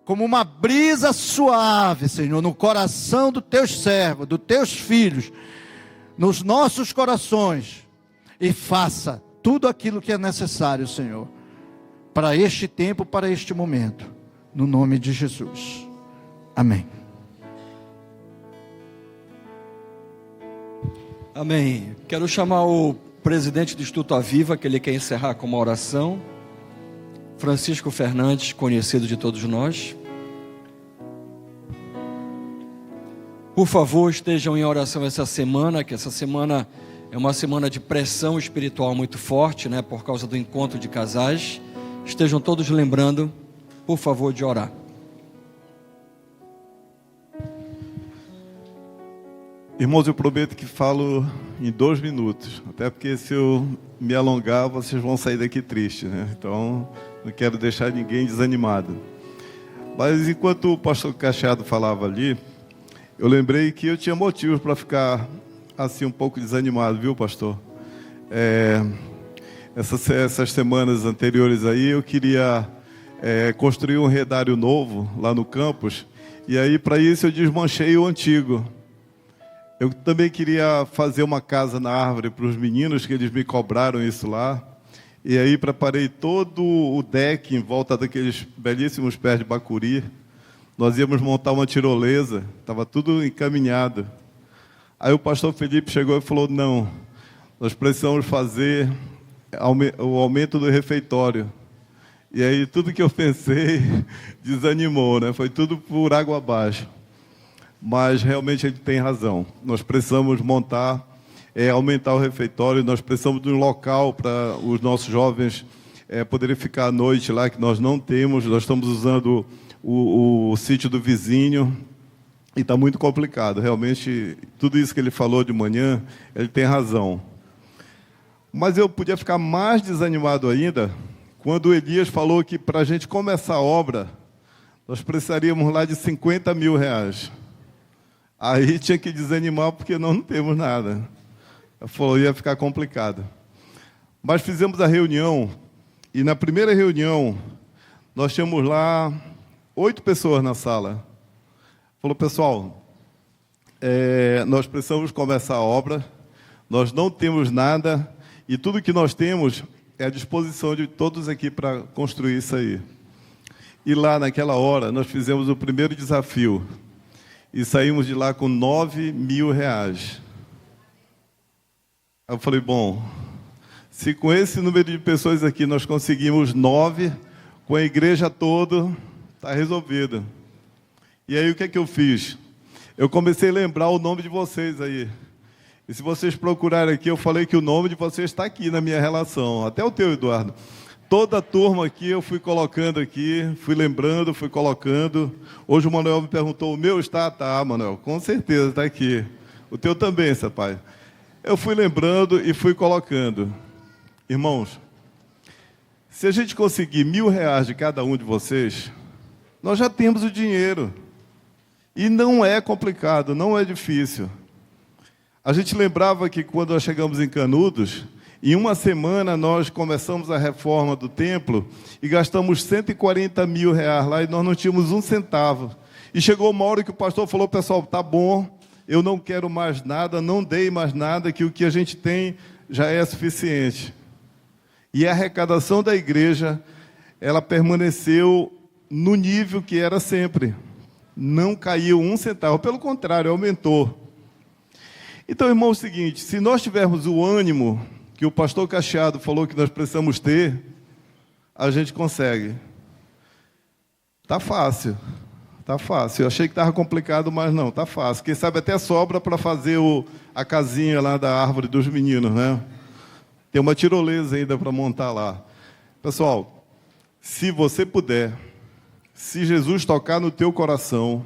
como uma brisa suave, Senhor, no coração dos Teus servos, dos Teus filhos, nos nossos corações. E faça tudo aquilo que é necessário, Senhor, para este tempo, para este momento, no nome de Jesus. Amém. Amém. Quero chamar o presidente do Instituto Aviva, que ele quer encerrar com uma oração. Francisco Fernandes, conhecido de todos nós. Por favor, estejam em oração essa semana, que essa semana é uma semana de pressão espiritual muito forte, né, por causa do encontro de casais. Estejam todos lembrando, por favor, de orar. Irmãos, eu prometo que falo em 2 minutos, até porque se eu me alongar, vocês vão sair daqui tristes, né? Então, não quero deixar ninguém desanimado. Mas enquanto o pastor Cacheado falava ali, eu lembrei que eu tinha motivos para ficar assim um pouco desanimado, viu, pastor? Essas semanas anteriores aí, eu queria construir um redário novo lá no campus, e aí para isso eu desmanchei o antigo. Eu também queria fazer uma casa na árvore para os meninos, que eles me cobraram isso lá. E aí preparei todo o deck em volta daqueles belíssimos pés de bacuri. Nós íamos montar uma tirolesa, estava tudo encaminhado. Aí o pastor Felipe chegou e falou, não, nós precisamos fazer o aumento do refeitório. E aí tudo que eu pensei desanimou, né? Foi tudo por água abaixo. Mas realmente ele tem razão. Nós precisamos montar, aumentar o refeitório, nós precisamos de um local para os nossos jovens poderem ficar à noite lá, que nós não temos. Nós estamos usando o sítio do vizinho e está muito complicado. Realmente, tudo isso que ele falou de manhã, ele tem razão. Mas eu podia ficar mais desanimado ainda quando o Elias falou que para a gente começar a obra, nós precisaríamos lá de 50 mil reais. Aí tinha que desanimar porque nós não temos nada. Ele falou, ia ficar complicado. Mas fizemos a reunião, e na primeira reunião, nós tínhamos lá 8 pessoas na sala. Falou, pessoal, nós precisamos começar a obra, nós não temos nada, e tudo que nós temos é à disposição de todos aqui para construir isso aí. E lá, naquela hora, nós fizemos o primeiro desafio, e saímos de lá com 9 mil reais. Eu falei, bom, se com esse número de pessoas aqui nós conseguimos 9, com a igreja toda, está resolvido. E aí o que é que eu fiz? Eu comecei a lembrar o nome de vocês aí. E se vocês procurarem aqui, eu falei que o nome de vocês está aqui na minha relação. Até o teu, Eduardo. Toda a turma aqui eu fui colocando aqui, fui lembrando, fui colocando. Hoje o Manuel me perguntou, o meu está? Tá, Manuel, com certeza está aqui. O teu também, seu pai. Eu fui lembrando e fui colocando. Irmãos, se a gente conseguir R$1.000 de cada um de vocês, nós já temos o dinheiro. E não é complicado, não é difícil. A gente lembrava que quando nós chegamos em Canudos, em uma semana nós começamos a reforma do templo e gastamos R$140 mil lá e nós não tínhamos um centavo. E chegou uma hora que o pastor falou, pessoal, tá bom, eu não quero mais nada, não dei mais nada, que o que a gente tem já é suficiente. E a arrecadação da igreja, ela permaneceu no nível que era sempre. Não caiu um centavo, pelo contrário, aumentou. Então, irmão, é o seguinte, se nós tivermos o ânimo que o pastor Cacheado falou que nós precisamos ter, a gente consegue. Tá fácil, tá fácil. Eu achei que estava complicado, mas não, tá fácil. Quem sabe até sobra para fazer a casinha lá da árvore dos meninos, né? Tem uma tirolesa ainda para montar lá. Pessoal, se você puder, se Jesus tocar no teu coração,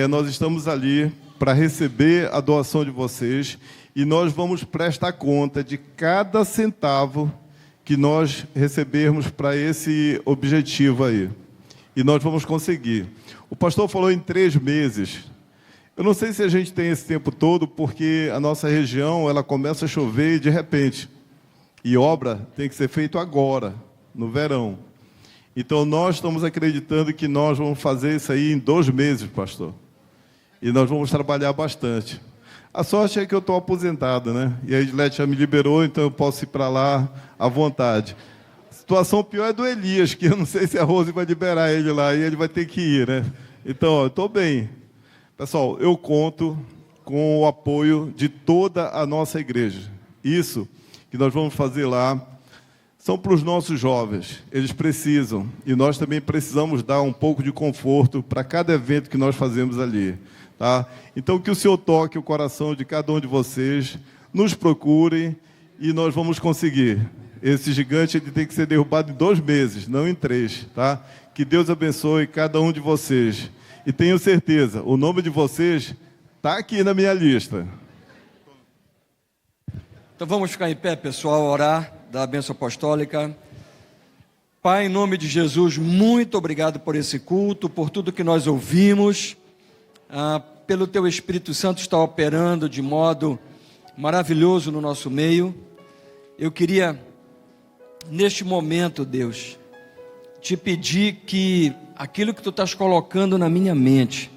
nós estamos ali para receber a doação de vocês e nós vamos prestar conta de cada centavo que nós recebermos para esse objetivo aí. E nós vamos conseguir. O pastor falou em 3 meses. Eu não sei se a gente tem esse tempo todo, porque a nossa região ela começa a chover de repente. E obra tem que ser feita agora, no verão. Então, nós estamos acreditando que nós vamos fazer isso aí em 2 meses, pastor. E nós vamos trabalhar bastante. A sorte é que eu estou aposentado, né? E a Edilete já me liberou, então eu posso ir para lá à vontade. A situação pior é do Elias, que eu não sei se a Rose vai liberar ele lá, e ele vai ter que ir, né? Então, eu estou bem. Pessoal, eu conto com o apoio de toda a nossa igreja. Isso que nós vamos fazer lá são para os nossos jovens, eles precisam, e nós também precisamos dar um pouco de conforto para cada evento que nós fazemos ali, tá? Então, que o Senhor toque o coração de cada um de vocês, nos procurem, e nós vamos conseguir. Esse gigante ele tem que ser derrubado em 2 meses, não em 3, tá? Que Deus abençoe cada um de vocês, e tenho certeza, o nome de vocês está aqui na minha lista. Então vamos ficar em pé, pessoal, orar da bênção apostólica. Pai, em nome de Jesus, muito obrigado por esse culto, por tudo que nós ouvimos, pelo Teu Espírito Santo estar operando de modo maravilhoso no nosso meio. Eu queria, neste momento, Deus, te pedir que aquilo que Tu estás colocando na minha mente,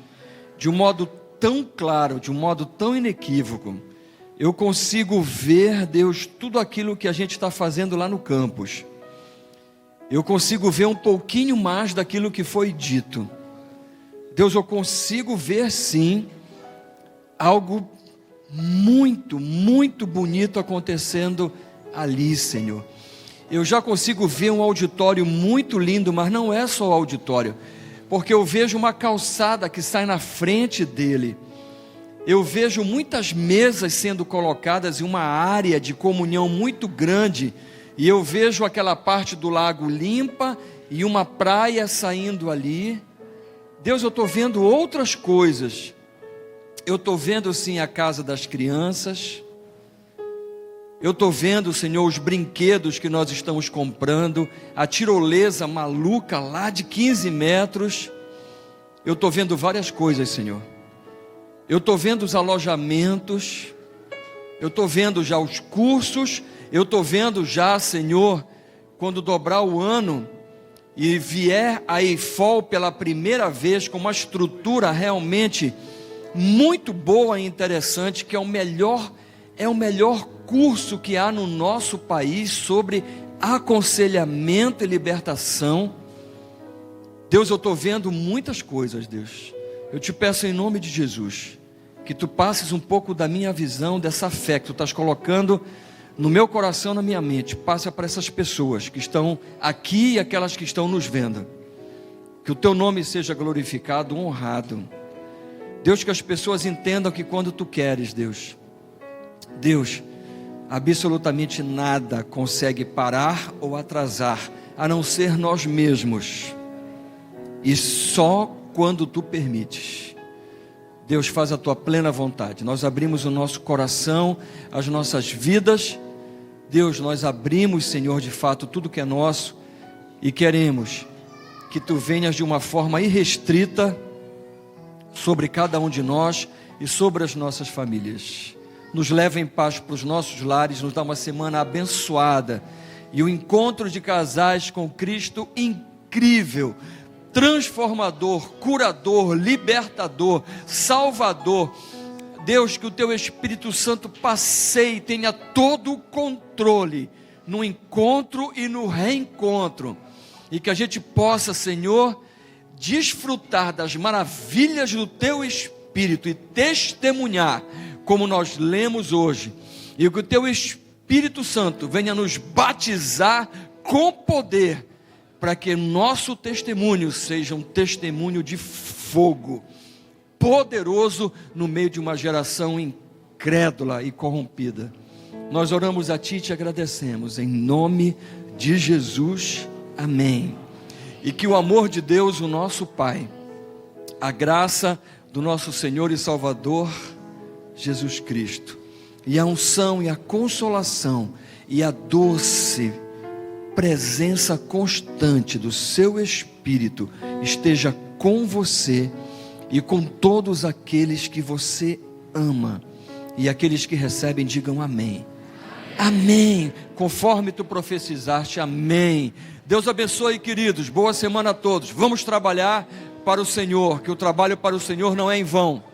de um modo tão claro, de um modo tão inequívoco, eu consigo ver, Deus, tudo aquilo que a gente está fazendo lá no campus. Eu consigo ver um pouquinho mais daquilo que foi dito. Deus, eu consigo ver, sim, algo muito, muito bonito acontecendo ali, Senhor. Eu já consigo ver um auditório muito lindo, mas não é só o auditório, porque eu vejo uma calçada que sai na frente dele. Eu vejo muitas mesas sendo colocadas em uma área de comunhão muito grande, e eu vejo aquela parte do lago limpa e uma praia saindo ali. Deus, eu estou vendo outras coisas. Eu estou vendo sim a casa das crianças. Eu estou vendo, Senhor, os brinquedos que nós estamos comprando, a tirolesa maluca lá de 15 metros. Eu estou vendo várias coisas, Senhor. Eu estou vendo os alojamentos, eu estou vendo já os cursos, eu estou vendo já, Senhor, quando dobrar o ano e vier a EIFOL pela primeira vez com uma estrutura realmente muito boa e interessante, que é o melhor curso que há no nosso país sobre aconselhamento e libertação. Deus, eu estou vendo muitas coisas, Deus. Eu te peço em nome de Jesus, que Tu passes um pouco da minha visão, dessa fé que Tu estás colocando no meu coração, na minha mente. Passa para essas pessoas que estão aqui e aquelas que estão nos vendo. Que o Teu nome seja glorificado, honrado. Deus, que as pessoas entendam que quando Tu queres, Deus, Absolutamente nada consegue parar ou atrasar, a não ser nós mesmos. E só quando tu permites, Deus, faz a tua plena vontade. Nós abrimos o nosso coração, as nossas vidas. Deus, nós abrimos, Senhor, de fato, tudo que é nosso, e queremos que tu venhas de uma forma irrestrita sobre cada um de nós e sobre as nossas famílias. Nos leva em paz para os nossos lares, nos dá uma semana abençoada, e o encontro de casais com Cristo incrível, transformador, curador, libertador, salvador. Deus, que o teu Espírito Santo passeie e tenha todo o controle no encontro e no reencontro, e que a gente possa, Senhor, desfrutar das maravilhas do teu Espírito e testemunhar, como nós lemos hoje, e que o teu Espírito Santo venha nos batizar com poder, para que nosso testemunho seja um testemunho de fogo, poderoso no meio de uma geração incrédula e corrompida. Nós oramos a Ti e Te agradecemos, em nome de Jesus, amém. E que o amor de Deus, o nosso Pai, a graça do nosso Senhor e Salvador Jesus Cristo, e a unção e a consolação e a doce presença constante do seu Espírito esteja com você e com todos aqueles que você ama, e aqueles que recebem digam amém. Amém, conforme tu profetizaste, amém. Deus abençoe, queridos, boa semana a todos. Vamos trabalhar para o Senhor, que o trabalho para o Senhor não é em vão.